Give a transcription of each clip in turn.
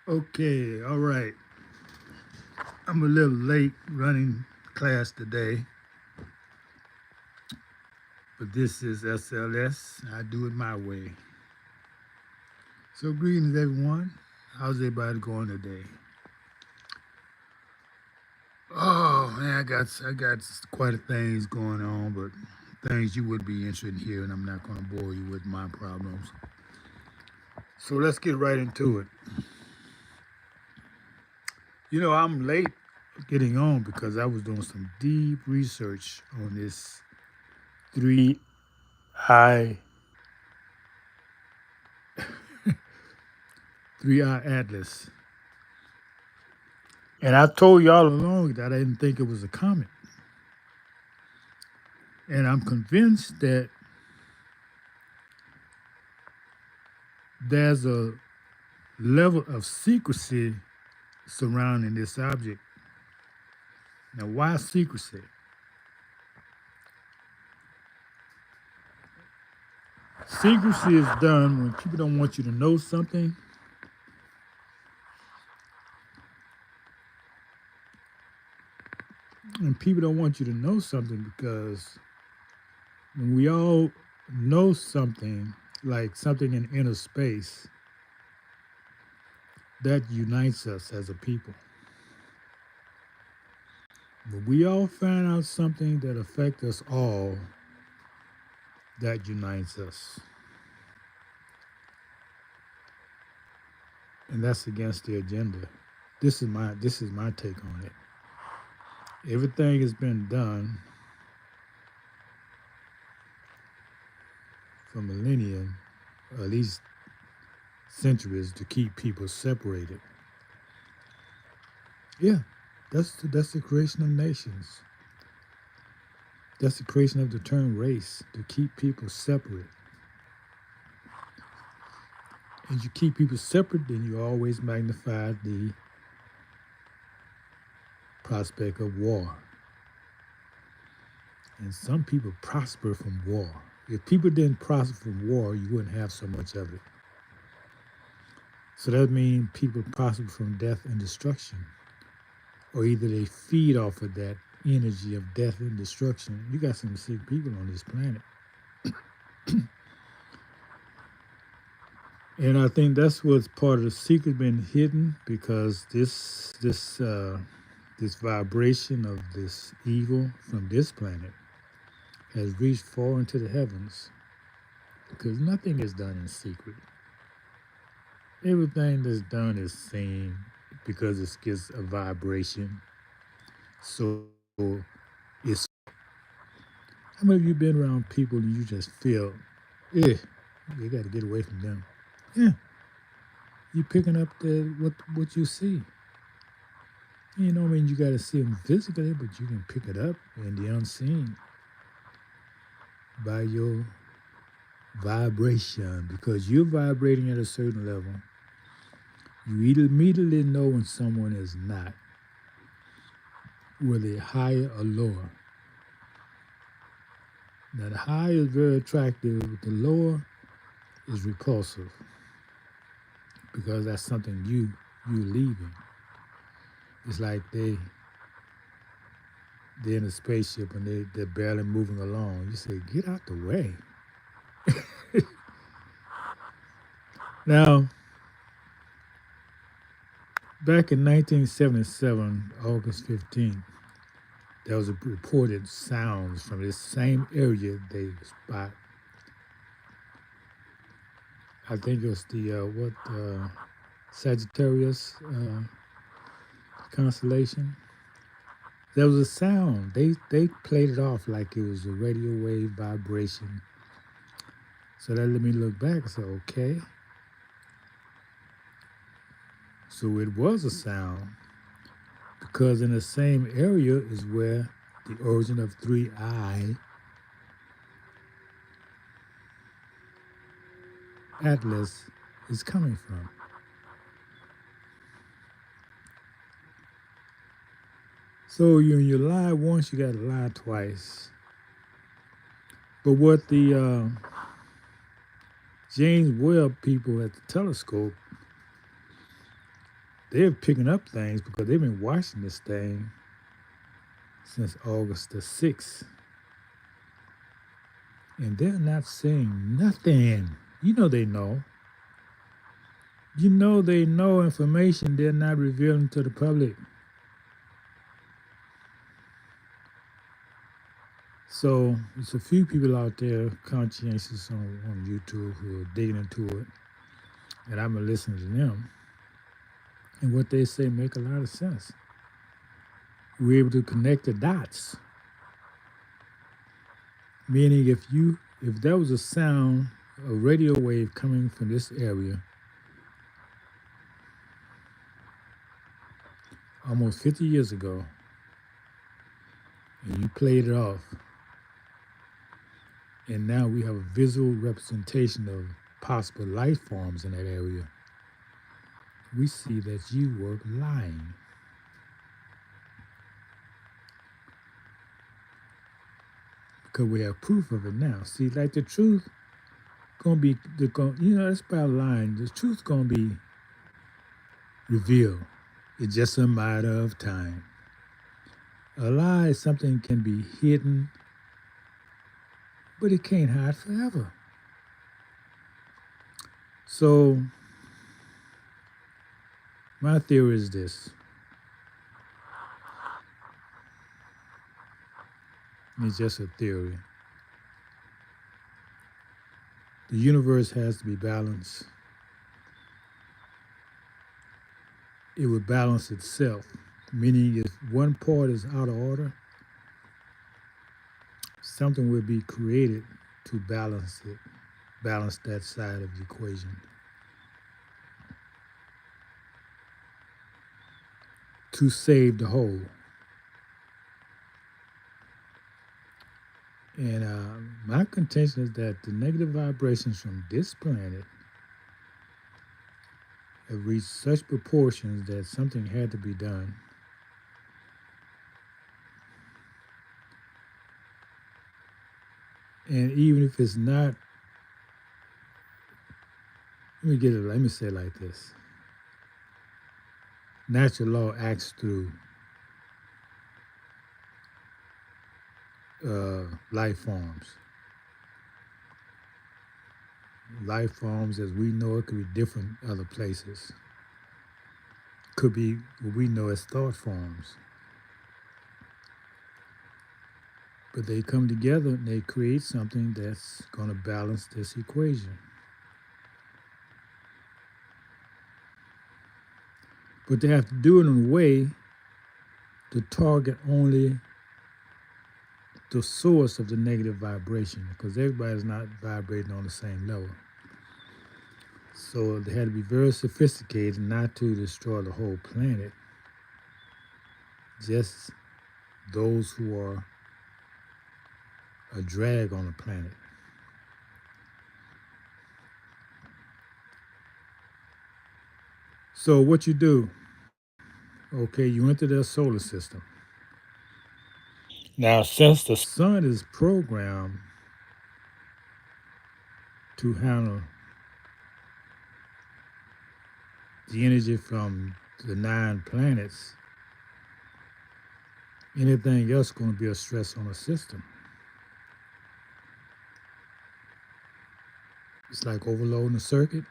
Okay, all right. I'm a little late running class today, but this is SLS. I do it my way. So, greetings, everyone. How's everybody going today? Oh man, I got quite a things going on, but things you would be interested in hearing. I'm not going to bore you with my problems. So let's get right into it. I'm late getting on because I was doing some deep research on this three eye atlas. And I told you all along that I didn't think it was a comet. And I'm convinced that there's a level of secrecy surrounding this object. Now, why secrecy? Secrecy is done when people don't want you to know something. And people don't want you to know something because when we all know something, like something in inner space, that unites us as a people. When we all find out something that affects us all, that unites us. And that's against the agenda. This is my take on it. Everything has been done for millennia, or at least centuries, to keep people separated. Yeah, that's the creation of nations. That's the creation of the term race, to keep people separate. And you keep people separate, then you always magnify the prospect of war. And some people prosper from war. If people didn't prosper from war, you wouldn't have so much of it. So that means people prosper from death and destruction, or either they feed off of that energy of death and destruction. You got some sick people on this planet. And I think that's what's part of the secret been hidden, because this vibration of this evil from this planet has reached far into the heavens, because nothing is done in secret. Everything that's done is seen because it gives a vibration. So it's, how many of you been around people and you just feel, eh, you got to get away from them? Yeah, you picking up what you see. You know, I mean, you got to see them physically, but you can pick it up in the unseen by your vibration, because you're vibrating at a certain level. You immediately know when someone is not, whether higher or lower. Now, the high is very attractive, but the lower is repulsive, because that's something you leaving. It's like they're in a spaceship and they're barely moving along. You say, get out the way. Now, back in 1977, August 15th, there was a reported sounds from this same area they spot. I think it was the Sagittarius constellation. There was a sound. They played it off like it was a radio wave vibration. So that let me look back and say, okay. So it was a sound, because in the same area is where the origin of three eye atlas is coming from. So you lie once, you got to lie twice. But what the James Webb people at the telescope they're picking up things because they've been watching this thing since August the 6th, and they're not saying nothing. You know they know. You know they know information they're not revealing to the public. So there's a few people out there conscientious on YouTube who are digging into it, and I've been listening to them. And what they say make a lot of sense. We're able to connect the dots. Meaning if there was a sound, a radio wave coming from this area almost 50 years ago, and you played it off, and now we have a visual representation of possible life forms in that area, we see that you were lying. Because we have proof of it now. See, like the truth gonna be that's about lying. The truth gonna be revealed. It's just a matter of time. A lie is something can be hidden, but it can't hide forever. So my theory is this. It's just a theory. The universe has to be balanced. It would balance itself, meaning if one part is out of order, something will be created to balance it, balance that side of the equation. To save the whole. And my contention is that the negative vibrations from this planet have reached such proportions that something had to be done. And even if it's not, let me say it like this. Natural law acts through life forms. Life forms as we know it could be different other places. Could be what we know as thought forms. But they come together and they create something that's going to balance this equation. But they have to do it in a way to target only the source of the negative vibration, because everybody's not vibrating on the same level. So they had to be very sophisticated not to destroy the whole planet, just those who are a drag on the planet. So what you do, okay, you enter their solar system. Now, since the sun is programmed to handle the energy from the 9 planets, anything else is going to be a stress on the system. It's like overloading the circuit.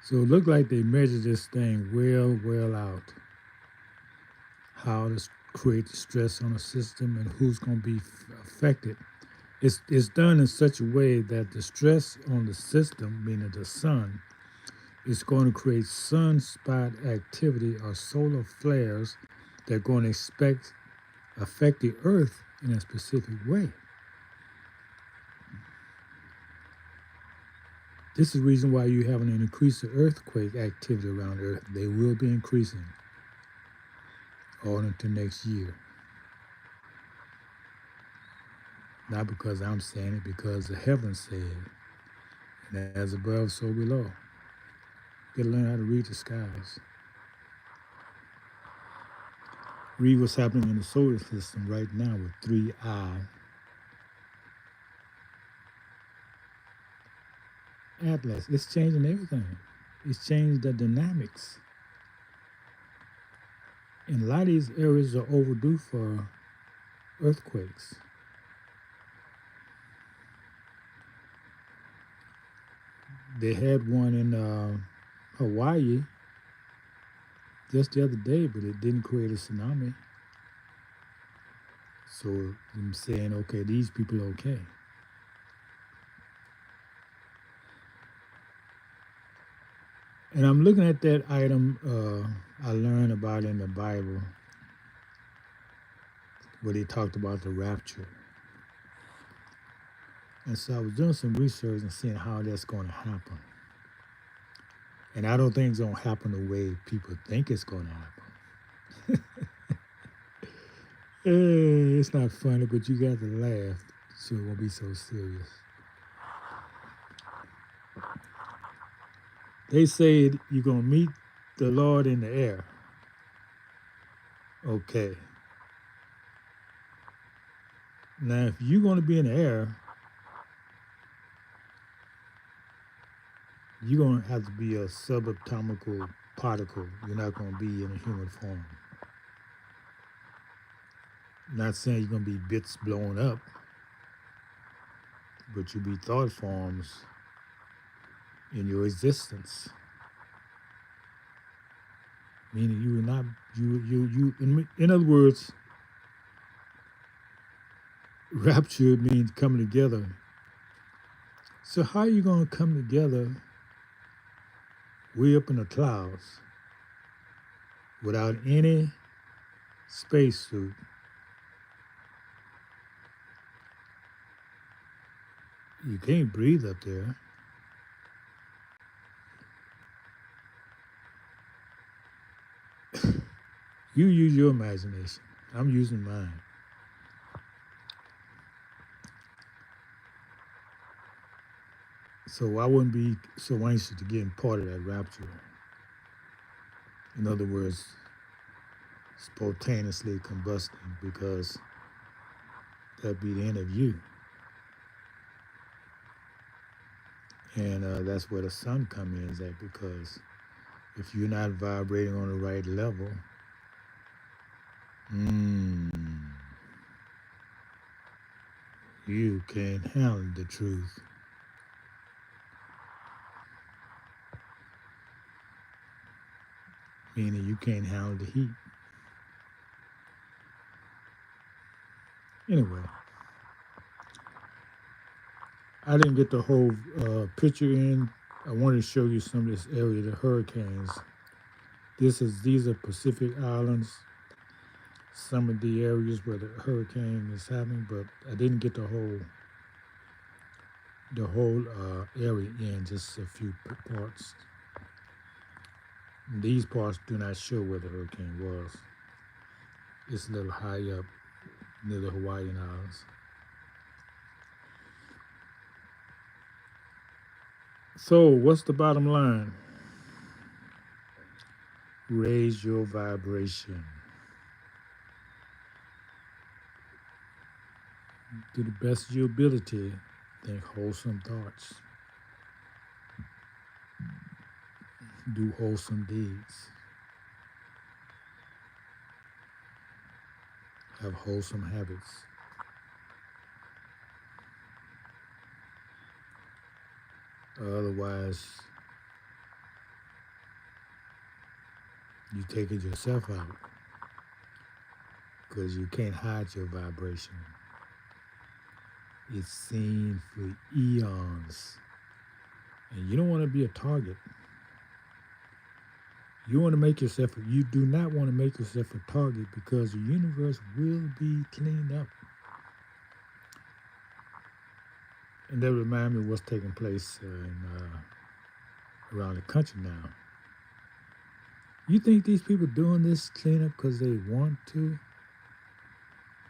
So it looked like they measured this thing well out. How to create the stress on the system and who's going to be affected. It's done in such a way that the stress on the system, meaning the sun, is going to create sunspot activity or solar flares that are going to affect the earth in a specific way. This is the reason why you're having an increase of earthquake activity around the earth. They will be increasing all into next year. Not because I'm saying it, because the heavens say it. And as above, so below. You gotta learn how to read the skies. Read what's happening in the solar system right now with 3i. Atlas. It's changing everything. It's changed the dynamics. And a lot of these areas are overdue for earthquakes. They had one in Hawaii just the other day, but it didn't create a tsunami. So I'm saying, okay, these people are okay. And I'm looking at that item I learned about in the Bible where they talked about the rapture. And so I was doing some research and seeing how that's going to happen. And I don't think it's going to happen the way people think it's going to happen. It's not funny, but you got to laugh so it won't be so serious. They say you're going to meet the Lord in the air. Okay. Now, if you're going to be in the air, you're going to have to be a subatomical particle. You're not going to be in a human form. Not saying you're going to be bits blown up, but you'll be thought forms in your existence. Meaning you will not, in other words, rapture means coming together. So how are you going to come together way up in the clouds without any spacesuit? You can't breathe up there. You use your imagination. I'm using mine. So I wouldn't be so anxious to get part of that rapture. In other words, spontaneously combusting, because that'd be the end of you. And that's where the sun comes in is at, because if you're not vibrating on the right level, you can't handle the truth. Meaning you can't handle the heat. Anyway, I didn't get the whole picture in. I wanted to show you some of this area, the hurricanes. These are Pacific Islands, some of the areas where the hurricane is happening, but I didn't get the whole area in, just a few parts. These parts do not show where the hurricane was. It's a little high up near the Hawaiian Islands. So what's the bottom line? Raise your vibration. To the best of your ability, think wholesome thoughts. Do wholesome deeds. Have wholesome habits. Otherwise, you take it yourself out, because you can't hide your vibration. It's seen for eons. And you don't want to be a target. You want to make yourself, you do not want to make yourself a target, because the universe will be cleaned up. And that reminds me of what's taking place around the country now. You think these people doing this cleanup because they want to?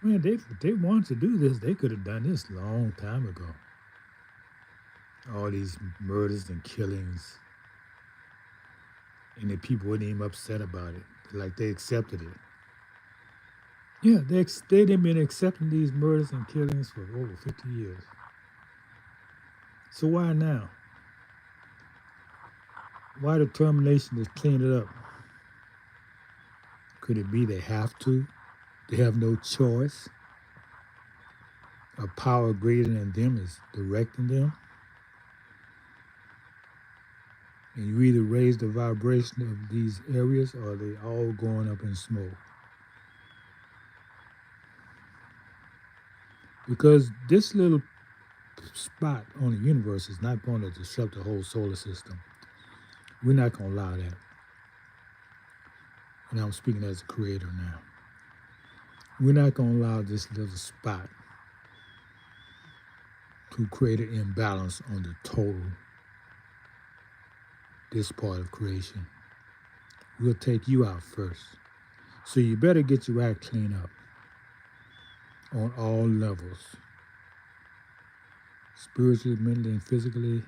Man, if they want to do this, they could have done this a long time ago. All these murders and killings. And the people weren't even upset about it. Like they accepted it. Yeah, they've been accepting these murders and killings for over 50 years. So why now? Why determination to clean it up? Could it be they have to? They have no choice? A power greater than them is directing them? And you either raise the vibration of these areas or they all going up in smoke. Because this little spot on the universe is not going to disrupt the whole solar system. We're not going to allow that. And I'm speaking as a creator now. We're not going to allow this little spot to create an imbalance on the total, this part of creation. We'll take you out first. So you better get your act clean up on all levels. Spiritually, mentally, and physically,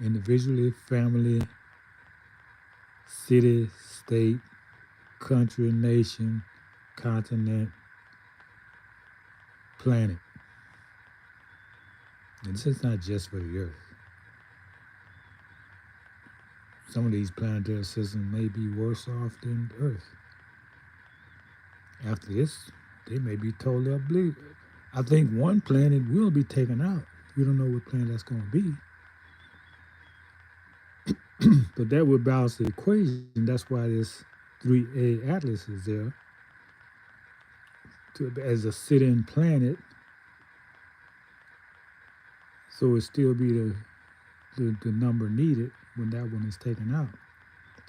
individually, family, city, state, country, nation, continent, planet. And this is not just for the earth. Some of these planetary systems may be worse off than the earth. After this, they may be totally oblivious. I think one planet will be taken out. We don't know what planet that's going to be. But that would balance the equation. That's why this 3A Atlas is there as a sit-in planet. So it still be the number needed when that one is taken out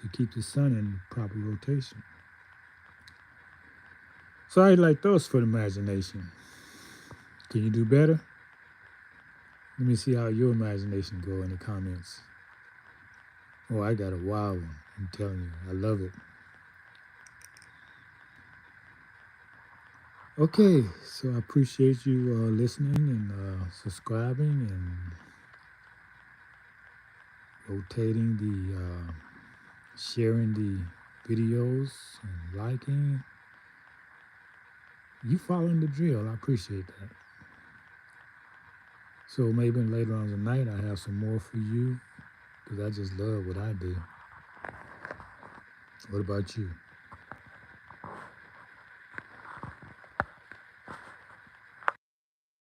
to keep the sun in proper rotation. So I like those for the imagination. Can you do better? Let me see how your imagination go in the comments. Oh, I got a wild one. I'm telling you, I love it. Okay, so I appreciate you listening and subscribing and rotating the, sharing the videos and liking. You following the drill. I appreciate that. So maybe later on tonight I have some more for you because I just love what I do. What about you?